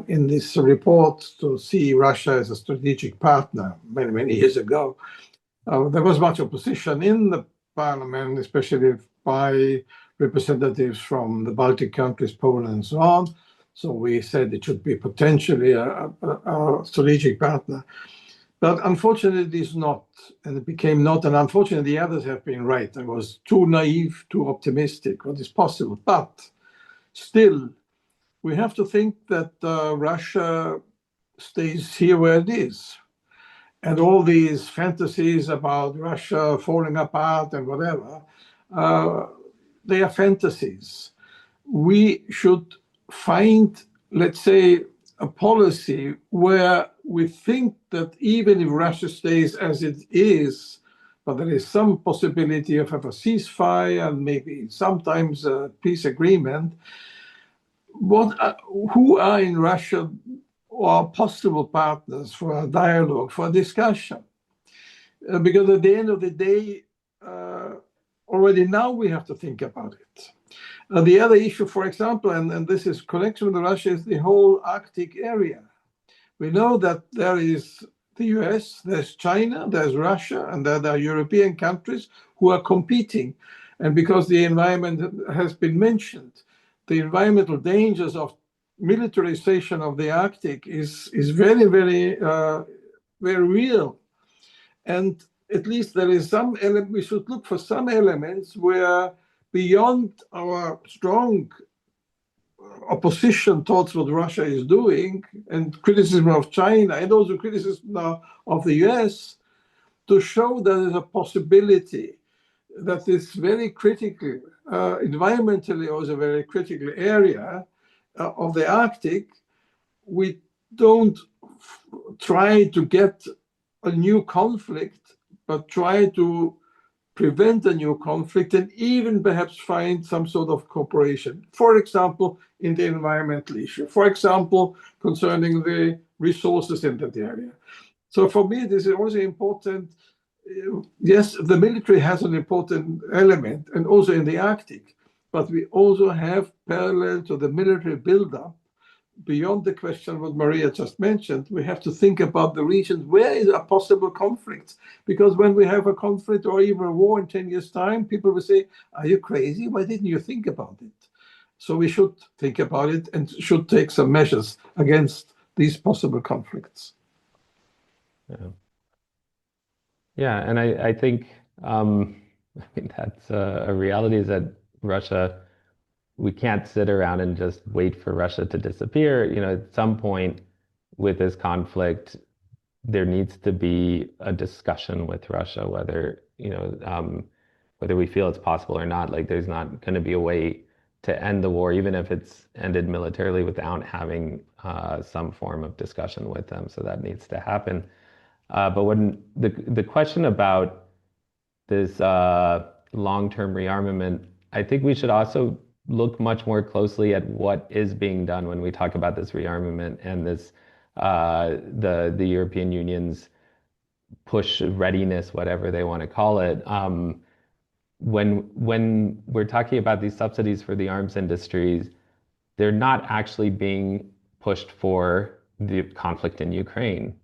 in this report to see Russia as a strategic partner many years ago. There was much opposition in the Parliament, especially by representatives from the Baltic countries, Poland, and so on. So we said it should be potentially a strategic partner. But unfortunately, it is not, and it became not. And unfortunately, the others have been right. I was too naive, too optimistic. What is possible? But still, we have to think that Russia stays here where it is. And all these fantasies about Russia falling apart and whatever, they are fantasies. We should find, let's say, a policy where we think that even if Russia stays as it is, but there is some possibility of a ceasefire and maybe sometimes a peace agreement, who are in Russia or possible partners for a dialogue, for a discussion? Because at the end of the day, already now we have to think about it. The other issue, for example, and this is connection with Russia, is the whole Arctic area. We know that there is the US, there's China, there's Russia, and there are European countries who are competing. And because the environment has been mentioned, the environmental dangers of militarization of the Arctic is very, very, very real. And at least there is some element, we should look for some elements where, beyond our strong opposition towards what Russia is doing and criticism of China and also criticism now of the US, to show that there's a possibility that this very critical, environmentally also very critical area of the Arctic, we don't try to get a new conflict, but try to prevent a new conflict and even perhaps find some sort of cooperation. For example, in the environmental issue. For example, concerning the resources in that area. So for me, this is also important. Yes, the military has an important element, and also in the Arctic, but we also have, parallel to the military buildup, beyond the question what Maria just mentioned, we have to think about the regions where is a possible conflict. Because when we have a conflict or even a war in 10 years' time, people will say, are you crazy? Why didn't you think about it? So we should think about it and should take some measures against these possible conflicts. Yeah, and I think that's a reality, is that Russia, we can't sit around and just wait for Russia to disappear. At some point, with this conflict, there needs to be a discussion with Russia, whether, whether we feel it's possible or not. Like, there's not going to be a way to end the war, even if it's ended militarily, without having some form of discussion with them. So that needs to happen. But when the question about this long-term rearmament, I think we should also look much more closely at what is being done when we talk about this rearmament and this the European Union's push readiness, whatever they want to call it. When we're talking about these subsidies for the arms industries, they're not actually being pushed for the conflict in Ukraine.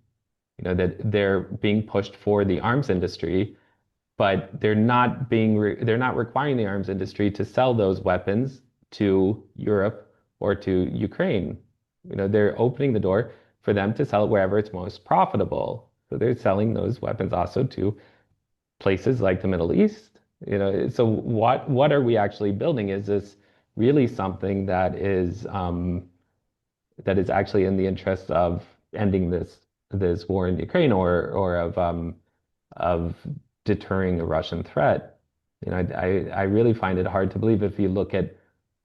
That they're being pushed for the arms industry, but they're not requiring the arms industry to sell those weapons to Europe or to Ukraine. They're opening the door for them to sell it wherever it's most profitable. So they're selling those weapons also to places like the Middle East. So what are we actually building? Is this really something that is actually in the interest of ending this war in Ukraine, or of deterring a Russian threat? I really find it hard to believe, if you look at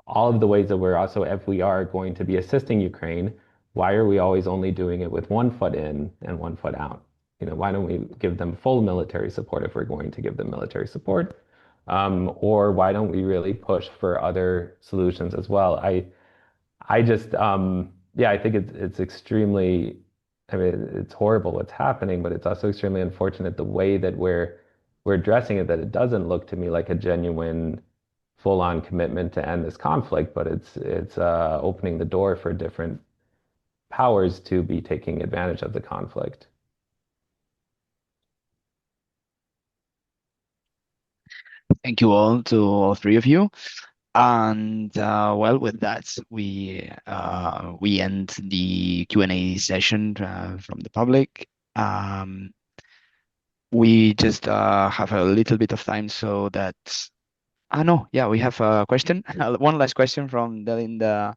all of the ways that if we are going to be assisting Ukraine, why are we always only doing it with one foot in and one foot out? Why don't we give them full military support if we're going to give them military support? Or why don't we really push for other solutions as well? I just, yeah, I think it's extremely, I mean, it's horrible what's happening, but it's also extremely unfortunate the way that we're addressing it, that it doesn't look to me like a genuine full-on commitment to end this conflict, but it's opening the door for different powers to be taking advantage of the conflict. Thank you all, to all three of you. And well, with that, we end the Q&A session from the public. We just have a little bit of time, so that no, yeah, we have a question. One last question from Delinda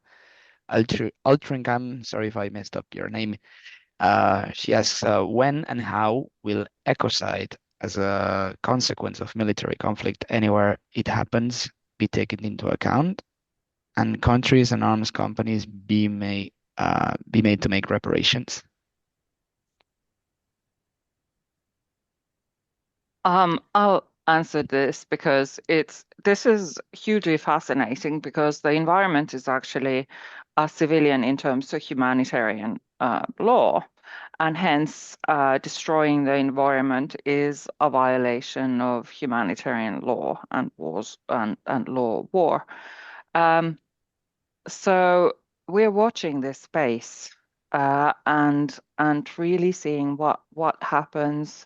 Altringham. Sorry if I messed up your name. She asks, when and how will ecocide, as a consequence of military conflict anywhere it happens, be taken into account, and countries and arms companies be made to make reparations? I'll answer this, because this is hugely fascinating, because the environment is actually a civilian in terms of humanitarian law, and hence destroying the environment is a violation of humanitarian law and wars and law of war. So we're watching this space and really seeing what happens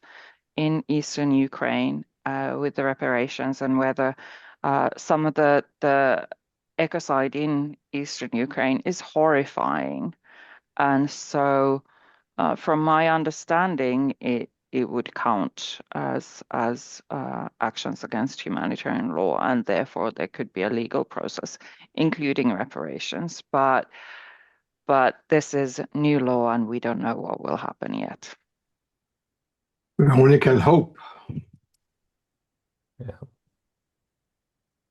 in eastern Ukraine with the reparations, and whether some of the ecocide in eastern Ukraine is horrifying. And so from my understanding, it would count as actions against humanitarian law, and therefore there could be a legal process, including reparations. But this is new law, and we don't know what will happen yet. We only can hope.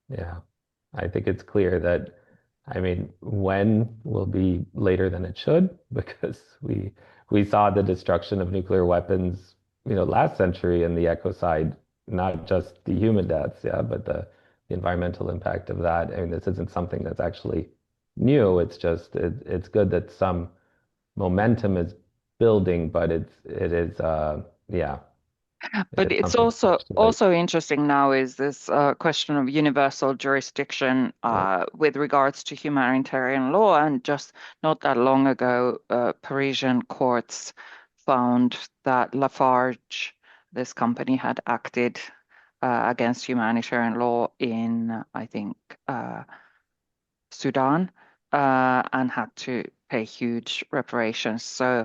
Yeah, I think it's clear that, I mean, when will be later than it should, because we saw the destruction of nuclear weapons, last century, and the ecocide, not just the human deaths, but the environmental impact of that. I mean, this isn't something that's actually new. It's just it's good that some momentum is building, but it is yeah. But it's also interesting now is this question of universal jurisdiction with regards to humanitarian law. And just not that long ago, Parisian courts found that Lafarge, this company, had acted against humanitarian law in, I think, Sudan, and had to pay huge reparations. So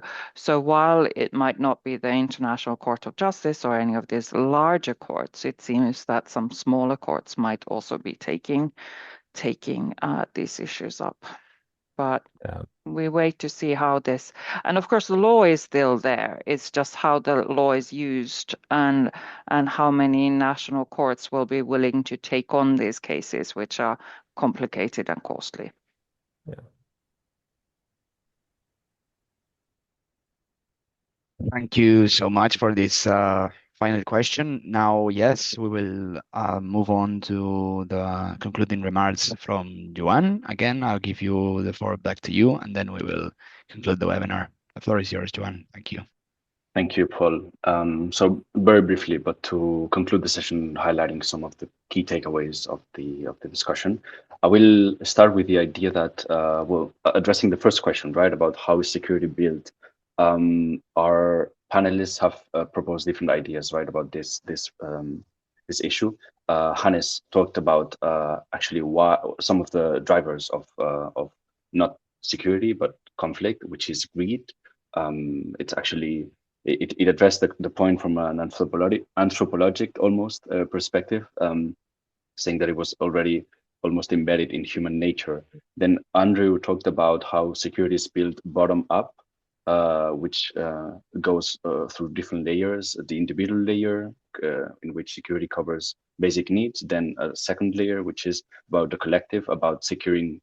while it might not be the International Court of Justice or any of these larger courts, it seems that some smaller courts might also be taking these issues up. But we wait to see how this, and of course the law is still there. It's just how the law is used and how many national courts will be willing to take on these cases, which are complicated and costly. Yeah. Thank you so much for this final question. Now, yes, we will move on to the concluding remarks from Joan. Again, I'll give you the floor back to you, and then we will conclude the webinar. The floor is yours, Joan. Thank you. Thank you, Paul. So very briefly, but to conclude the session, highlighting some of the key takeaways of the discussion, I will start with the idea that, well, addressing the first question, right, about how is security built. Our panelists have proposed different ideas, right, about this issue. Hannes talked about actually why some of the drivers of not security but conflict, which is greed. It's actually it addressed the point from an anthropologic almost perspective, saying that it was already almost embedded in human nature. Then Andrew talked about how security is built bottom up, which goes through different layers. The individual layer, in which security covers basic needs. Then a second layer, which is about the collective, about securing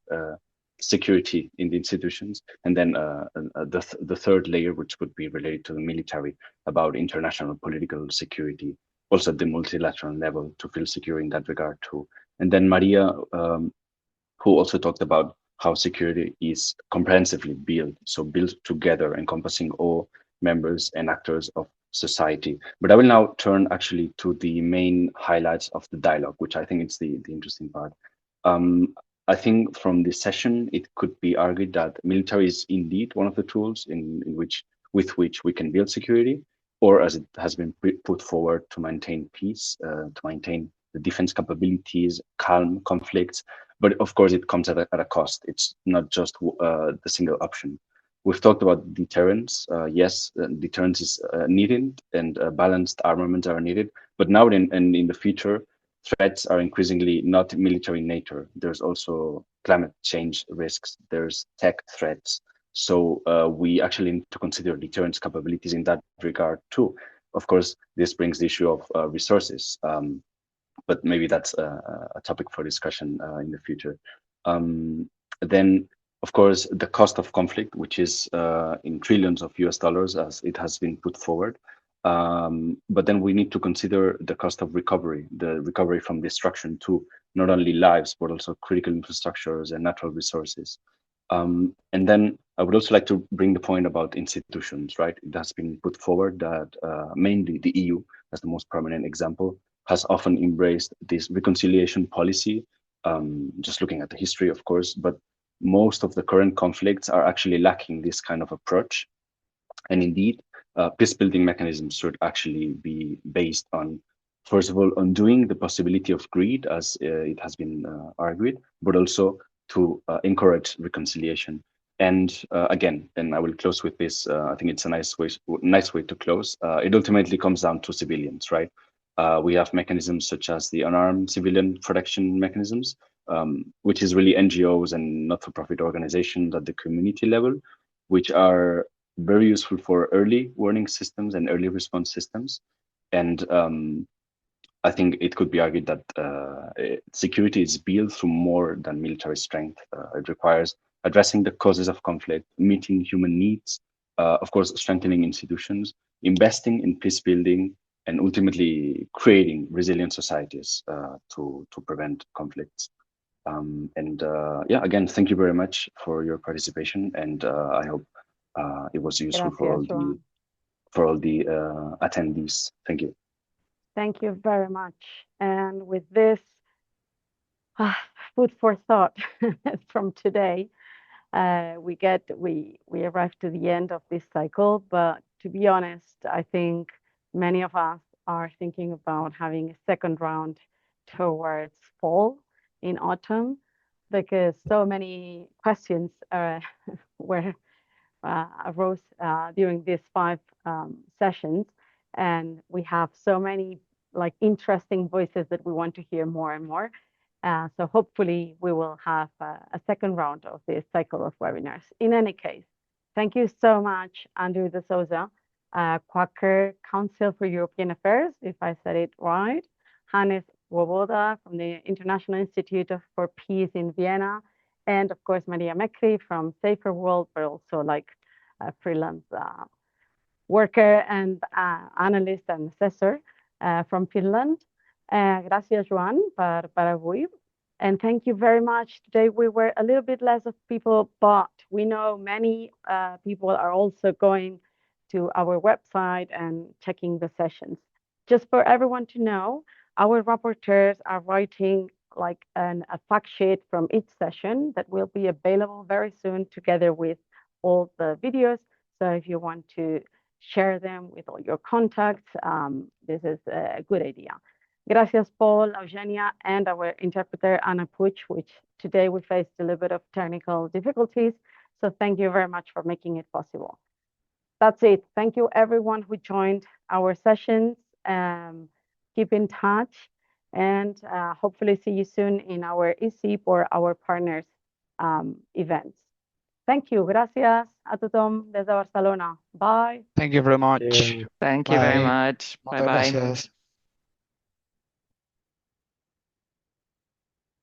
security in the institutions, and then the third layer, which would be related to the military, about international political security, also at the multilateral level, to feel secure in that regard too. And then Maria, who also talked about how security is comprehensively built, so built together, encompassing all members and actors of society. But I will now turn actually to the main highlights of the dialogue, which I think is the interesting part. I think from this session, it could be argued that military is indeed one of the tools with which we can build security, or as it has been put forward, to maintain peace, to maintain the defense capabilities, calm conflicts. But of course, it comes at a cost. It's not just the single option. We've talked about deterrence. Yes, deterrence is needed, and balanced armaments are needed. But now and in the future, threats are increasingly not military in nature. There's also climate change risks. There's tech threats. So we actually need to consider deterrence capabilities in that regard too. Of course, this brings the issue of resources, but maybe that's a topic for discussion in the future. Then, of course, the cost of conflict, which is in trillions of US dollars, as it has been put forward. But then we need to consider the cost of recovery, the recovery from destruction to not only lives, but also critical infrastructures and natural resources. And then I would also like to bring the point about institutions, right? It has been put forward that mainly the EU, as the most prominent example, has often embraced this reconciliation policy, just looking at the history, of course, but most of the current conflicts are actually lacking this kind of approach. And indeed, peacebuilding mechanisms should actually be based on, first of all, undoing the possibility of greed, as it has been argued, but also to encourage reconciliation. And again, and I will close with this. I think it's a nice way to close. It ultimately comes down to civilians, right? We have mechanisms such as the unarmed civilian protection mechanisms, which is really NGOs and not-for-profit organizations at the community level, which are very useful for early warning systems and early response systems. And I think it could be argued that security is built through more than military strength. It requires addressing the causes of conflict, meeting human needs, of course, strengthening institutions, investing in peace building, and ultimately creating resilient societies to prevent conflicts. Yeah, again, thank you very much for your participation, and I hope it was useful for all the attendees. Thank you. Thank you very much. And with this food for thought from today, we arrived to the end of this cycle. But to be honest, I think many of us are thinking about having a second round towards fall in autumn, because so many questions arose during these 5 sessions, and we have so many interesting voices that we want to hear more and more. So hopefully we will have a second round of this cycle of webinars. In any case, thank you so much, Andrew de Sousa, Quaker Council for European Affairs, if I said it right, Hannes Swoboda from the International Institute for Peace in Vienna, and of course, Maria Mekri from SaferGlobe, but also like a freelance worker and analyst and assessor from Finland. Gracias, Joan, para avui. And thank you very much. Today we were a little bit less of people, but we know many people are also going to our website and checking the sessions. Just for everyone to know, our rapporteurs are writing like a fact sheet from each session that will be available very soon together with all the videos. So if you want to share them with all your contacts, this is a good idea. Gracias, Paul, Eugenia, and our interpreter, Anna Puch, which today we faced a little bit of technical difficulties. So thank you very much for making it possible. That's it. Thank you, everyone who joined our sessions. Keep in touch and hopefully see you soon in our ECIP or our partners events. Thank you. Gracias a tothom desde Barcelona. Bye. Thank you very much. Yeah. Thank you very Bye. much. Muchas Bye-bye. gracias.